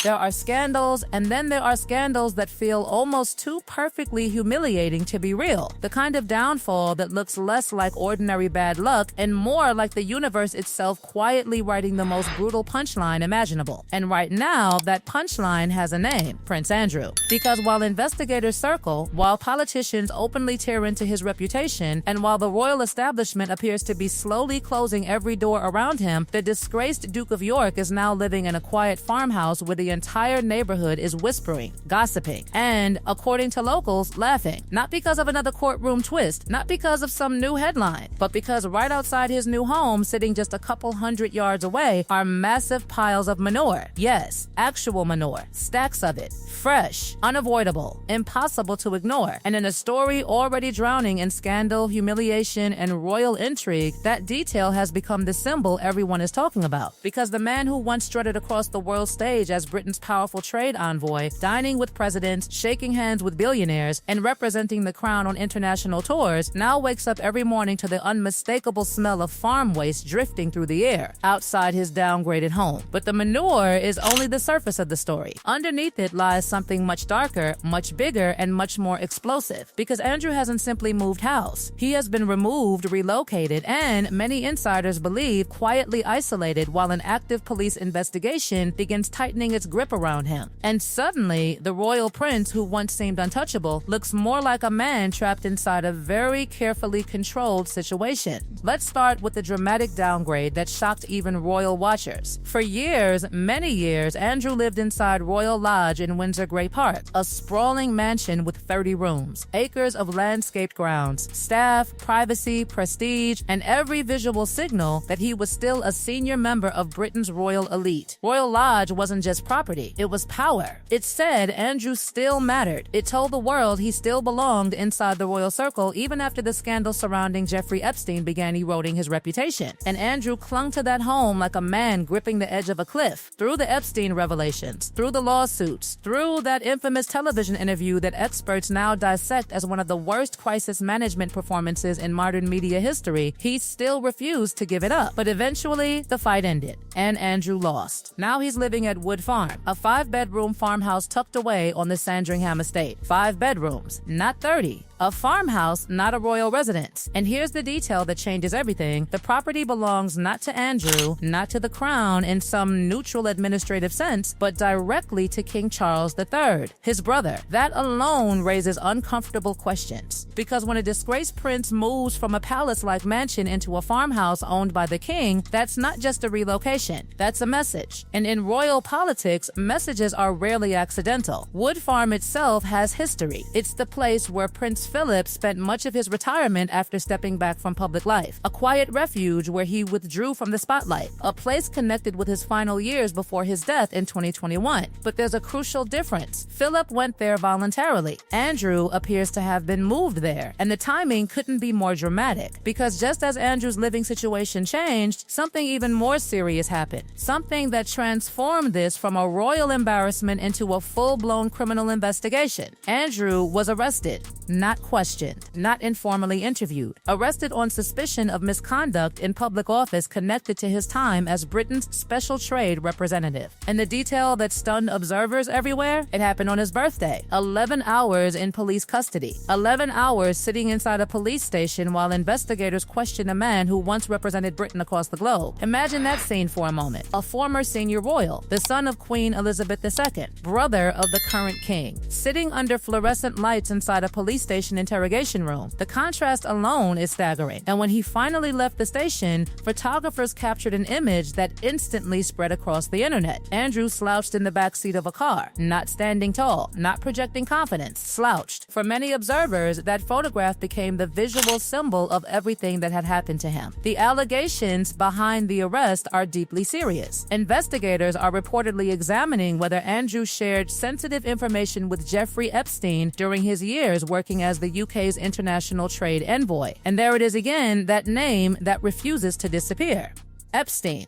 There are scandals, and then there are scandals that feel almost too perfectly humiliating to be real. The kind of downfall that looks less like ordinary bad luck and more like the universe itself quietly writing the most brutal punchline imaginable. And right now, that punchline has a name: Prince Andrew. Because while investigators circle, while politicians openly tear into his reputation, and while the royal establishment appears to be slowly closing every door around him, the disgraced Duke of York is now living in a quiet farmhouse where the entire neighborhood is whispering, gossiping, and, according to locals, laughing. Not because of another courtroom twist, not because of some new headline, but because right outside his new home, sitting just a couple hundred yards away, are massive piles of manure. Yes, actual manure. Stacks of it. Fresh, unavoidable, impossible to ignore. And in a story already drowning in scandal, humiliation, and royal intrigue, that detail has become the symbol everyone is talking about. Because the man who once strutted across the world stage as Britain's powerful trade envoy, dining with presidents, shaking hands with billionaires, and representing the crown on international tours, now wakes up every morning to the unmistakable smell of farm waste drifting through the air outside his downgraded home. But the manure is only the surface of the story. Underneath it lies something much darker, much bigger, and much more explosive. Because Andrew hasn't simply moved house. He has been removed, relocated, and, many insiders believe, quietly isolated while an active police investigation begins tightening its grip around him. And suddenly, the royal prince, who once seemed untouchable, looks more like a man trapped inside a very carefully controlled situation. Let's start with the dramatic downgrade that shocked even royal watchers. For years, many years, Andrew lived inside Royal Lodge in Windsor Great Park, a sprawling mansion with 30 rooms, acres of landscaped grounds, staff, privacy, prestige, and every visual signal that he was still a senior member of Britain's royal elite. Royal Lodge wasn't just property, it was power. It said Andrew still mattered. It told the world he still belonged inside the royal circle even after the scandal surrounding Jeffrey Epstein began eroding his reputation. And Andrew clung to that home like a man gripping the edge of a cliff. Through the Epstein revelations, through the lawsuits, through that infamous television interview that experts now dissect as one of the worst crisis management performances in modern media history, he still refused to give it up. But eventually, the fight ended, and Andrew lost. Now he's living at Wood Farm, a 5-bedroom farmhouse tucked away on the Sandringham estate. 5 bedrooms, not 30. A farmhouse, not a royal residence. And here's the detail that changes everything. The property belongs not to Andrew, not to the crown in some neutral administrative sense, but directly to King Charles III, his brother. That alone raises uncomfortable questions. Because when a disgraced prince moves from a palace-like mansion into a farmhouse owned by the king, that's not just a relocation. That's a message. And in royal politics, messages are rarely accidental. Wood Farm itself has history. It's the place where Prince Philip spent much of his retirement after stepping back from public life, a quiet refuge where he withdrew from the spotlight, a place connected with his final years before his death in 2021. But there's a crucial difference. Philip went there voluntarily. Andrew appears to have been moved there, and the timing couldn't be more dramatic, because just as Andrew's living situation changed, something even more serious happened. Something that transformed this from a royal embarrassment into a full-blown criminal investigation. Andrew was arrested, not questioned, not informally interviewed, arrested on suspicion of misconduct in public office connected to his time as Britain's special trade representative. And the detail that stunned observers everywhere? It happened on his birthday. 11 hours in police custody. 11 hours sitting inside a police station while investigators question a man who once represented Britain across the globe. Imagine that scene for a moment. A former senior royal, the son of Queen Elizabeth II, brother of the current king, sitting under fluorescent lights inside a police station interrogation room. The contrast alone is staggering. And when he finally left the station, photographers captured an image that instantly spread across the internet. Andrew slouched in the back seat of a car, not standing tall, not projecting confidence, slouched. For many observers, that photograph became the visual symbol of everything that had happened to him. The allegations behind the arrest are deeply serious. Investigators are reportedly examining whether Andrew shared sensitive information with Jeffrey Epstein during his years working as the UK's international trade envoy. And there it is again, that name that refuses to disappear. Epstein.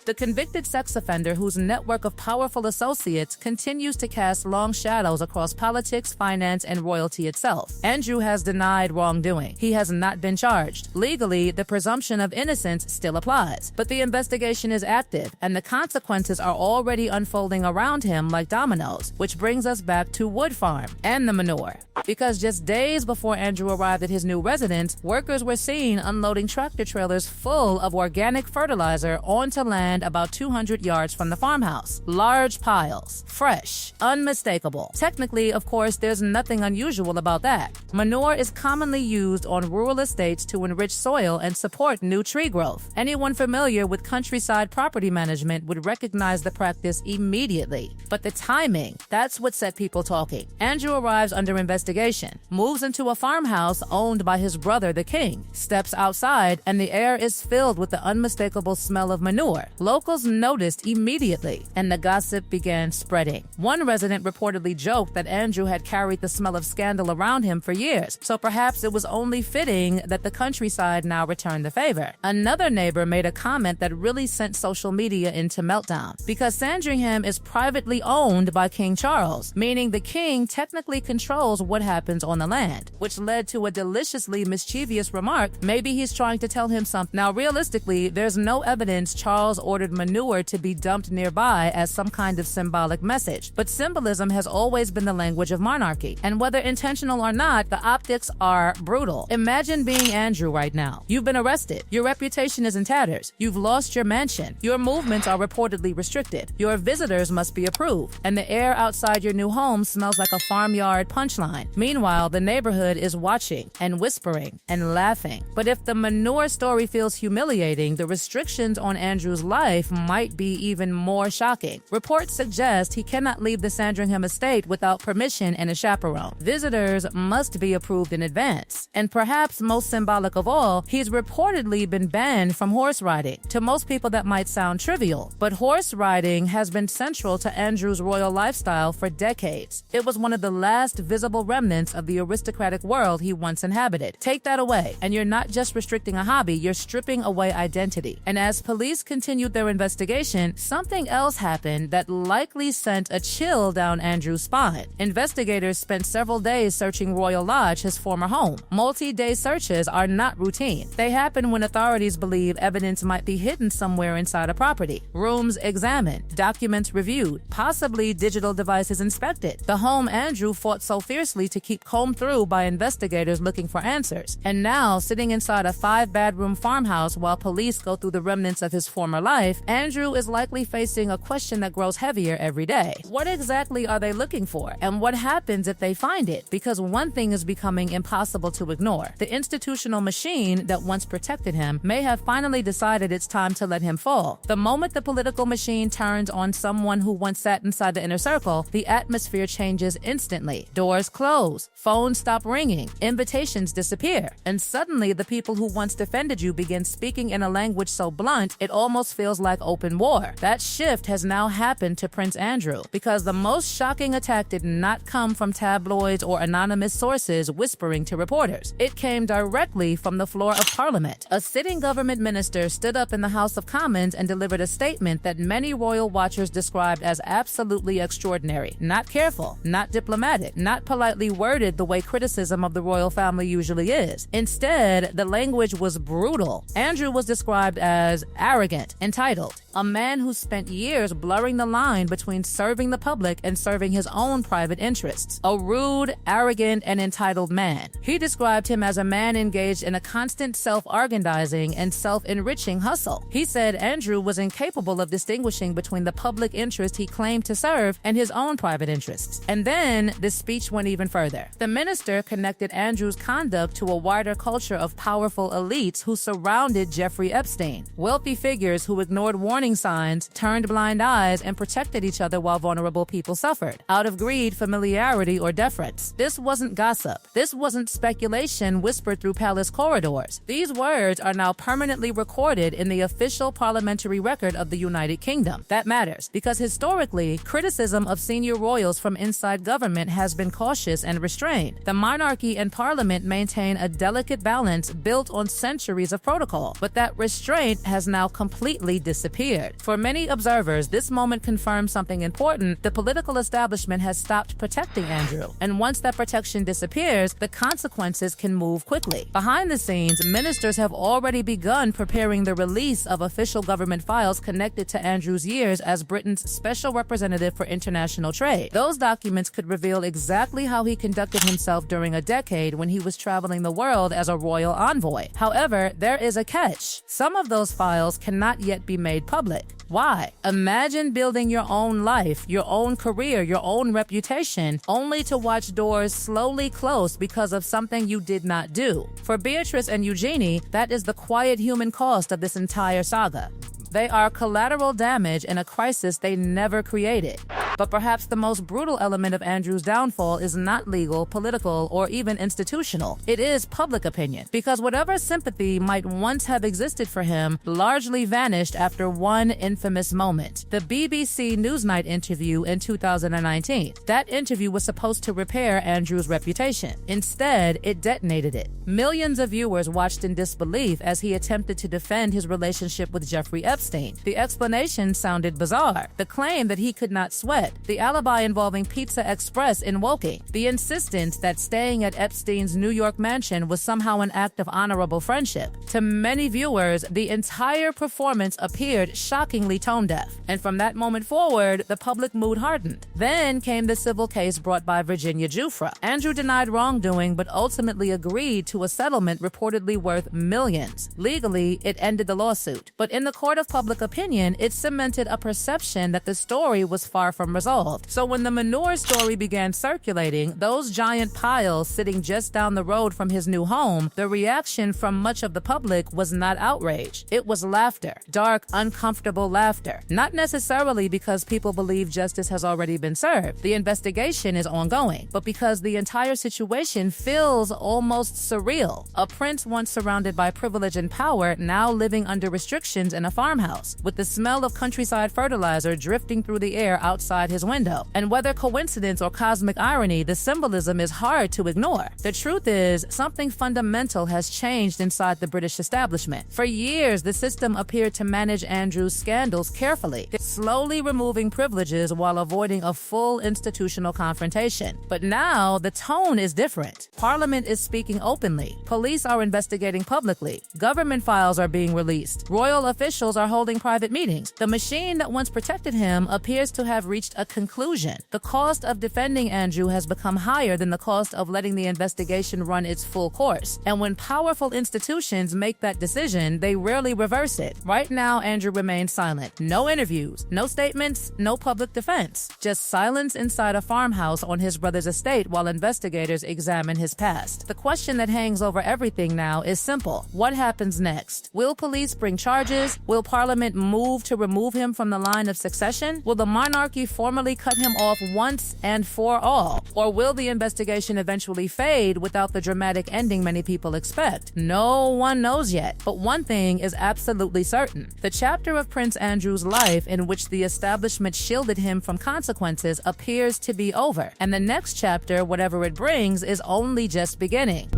The convicted sex offender, whose network of powerful associates continues to cast long shadows across politics, finance, and royalty itself. Andrew has denied wrongdoing. He has not been charged. Legally, the presumption of innocence still applies, but the investigation is active, and the consequences are already unfolding around him like dominoes, which brings us back to Wood Farm and the manure. Because just days before Andrew arrived at his new residence, workers were seen unloading tractor trailers full of organic fertilizer onto land about 200 yards from the farmhouse. Large piles, fresh, unmistakable. Technically, of course, there's nothing unusual about that. Manure is commonly used on rural estates to enrich soil and support new tree growth. Anyone familiar with countryside property management would recognize the practice immediately. But the timing, that's what set people talking. Andrew arrives under investigation, moves into a farmhouse owned by his brother, the king, steps outside, and the air is filled with the unmistakable smell of manure. Locals noticed immediately, and the gossip began spreading. One resident reportedly joked that Andrew had carried the smell of scandal around him for years, so perhaps it was only fitting that the countryside now returned the favor. Another neighbor made a comment that really sent social media into meltdown, because Sandringham is privately owned by King Charles, meaning the king technically controls what happens on the land, which led to a deliciously mischievous remark, maybe he's trying to tell him something. Now, realistically, there's no evidence Charles ordered manure to be dumped nearby as some kind of symbolic message, but symbolism has always been the language of monarchy, and whether intentional or not, the optics are brutal. Imagine being Andrew right now. You've been arrested. Your reputation is in tatters. You've lost your mansion. Your movements are reportedly restricted. Your visitors must be approved, and the air outside your new home smells like a farmyard punchline. Meanwhile, the neighborhood is watching and whispering and laughing. But if the manure story feels humiliating, the restrictions on Andrew's life might be even more shocking. Reports suggest he cannot leave the Sandringham estate without permission and a chaperone. Visitors must be approved in advance. And perhaps most symbolic of all, he's reportedly been banned from horse riding. To most people, that might sound trivial, but horse riding has been central to Andrew's royal lifestyle for decades. It was one of the last visible remnants of the aristocratic world he once inhabited. Take that away, and you're not just restricting a hobby, you're stripping away identity. And as police continued their investigation, something else happened that likely sent a chill down Andrew's spine. Investigators spent several days searching Royal Lodge, his former home. Multi-day searches are not routine. They happen when authorities believe evidence might be hidden somewhere inside a property. Rooms examined, documents reviewed, possibly digital devices inspected. The home Andrew fought so fiercely to keep combed through by investigators looking for answers. And now, sitting inside a 5-bedroom farmhouse while police go through the remnants of his former life, Andrew is likely facing a question that grows heavier every day. What exactly are they looking for? And what happens if they find it? Because one thing is becoming impossible to ignore. The institutional machine that once protected him may have finally decided it's time to let him fall. The moment the political machine turns on someone who once sat inside the inner circle, the atmosphere changes instantly. Doors close, phones stop ringing, invitations disappear, and suddenly the people who once defended you begin speaking in a language so blunt it almost feels like open war. That shift has now happened to Prince Andrew, because the most shocking attack did not come from tabloids or anonymous sources whispering to reporters. It came directly from the floor of Parliament. A sitting government minister stood up in the House of Commons and delivered a statement that many royal watchers described as absolutely extraordinary. Not careful, not diplomatic, not politely worded the way criticism of the royal family usually is. Instead, the language was brutal. Andrew was described as arrogant, entitled, a man who spent years blurring the line between serving the public and serving his own private interests. A rude, arrogant, and entitled man. He described him as a man engaged in a constant self-aggrandizing and self-enriching hustle. He said Andrew was incapable of distinguishing between the public interest he claimed to serve and his own private interests. And then the speech went even further. The minister connected Andrew's conduct to a wider culture of powerful elites who surrounded Jeffrey Epstein, wealthy figures who ignored warning signs, turned blind eyes, and protected each other while vulnerable people suffered, out of greed, familiarity, or deference. This wasn't gossip. This wasn't speculation whispered through palace corridors. These words are now permanently recorded in the official parliamentary record of the United Kingdom. That matters, because historically, criticism of senior royals from inside government has been cautious and restrained. The monarchy and parliament maintain a delicate balance built on centuries of protocol, but that restraint has now completely suddenly disappeared. For many observers, this moment confirms something important. The political establishment has stopped protecting Andrew, and once that protection disappears, the consequences can move quickly. Behind the scenes, ministers have already begun preparing the release of official government files connected to Andrew's years as Britain's special representative for international trade. Those documents could reveal exactly how he conducted himself during a decade when he was traveling the world as a royal envoy. However, there is a catch. Some of those files cannot yet be made public. Why? Imagine building your own life, your own career, your own reputation, only to watch doors slowly close because of something you did not do. For Beatrice and Eugenie, that is the quiet human cost of this entire saga. They are collateral damage in a crisis they never created. But perhaps the most brutal element of Andrew's downfall is not legal, political, or even institutional. It is public opinion. Because whatever sympathy might once have existed for him largely vanished after one infamous moment. The BBC Newsnight interview in 2019. That interview was supposed to repair Andrew's reputation. Instead, it detonated it. Millions of viewers watched in disbelief as he attempted to defend his relationship with Jeffrey Epstein. The explanation sounded bizarre. The claim that he could not sweat. The alibi involving Pizza Express in Woking. The insistence that staying at Epstein's New York mansion was somehow an act of honorable friendship. To many viewers, the entire performance appeared shockingly tone-deaf. And from that moment forward, the public mood hardened. Then came the civil case brought by Virginia Giuffre. Andrew denied wrongdoing but ultimately agreed to a settlement reportedly worth millions. Legally, it ended the lawsuit. But in the court of public opinion, it cemented a perception that the story was far from resolved. So when the manure story began circulating, those giant piles sitting just down the road from his new home, the reaction from much of the public was not outrage. It was laughter. Dark, uncomfortable laughter. Not necessarily because people believe justice has already been served. The investigation is ongoing. But because the entire situation feels almost surreal. A prince once surrounded by privilege and power, now living under restrictions in a farmhouse, with the smell of countryside fertilizer drifting through the air outside his window. And whether coincidence or cosmic irony, the symbolism is hard to ignore. The truth is, something fundamental has changed inside the British establishment. For years, the system appeared to manage Andrew's scandals carefully, slowly removing privileges while avoiding a full institutional confrontation. But now, the tone is different. Parliament is speaking openly. Police are investigating publicly. Government files are being released. Royal officials are holding private meetings. The machine that once protected him appears to have reached a conclusion. The cost of defending Andrew has become higher than the cost of letting the investigation run its full course. And when powerful institutions make that decision, they rarely reverse it. Right now, Andrew remains silent. No interviews, no statements, no public defense. Just silence inside a farmhouse on his brother's estate while investigators examine his past. The question that hangs over everything now is simple. What happens next? Will police bring charges? Will Parliament move to remove him from the line of succession? Will the monarchy formally cut him off once and for all? Or will the investigation eventually fade without the dramatic ending many people expect? No one knows yet. But one thing is absolutely certain. The chapter of Prince Andrew's life in which the establishment shielded him from consequences appears to be over. And the next chapter, whatever it brings, is only just beginning.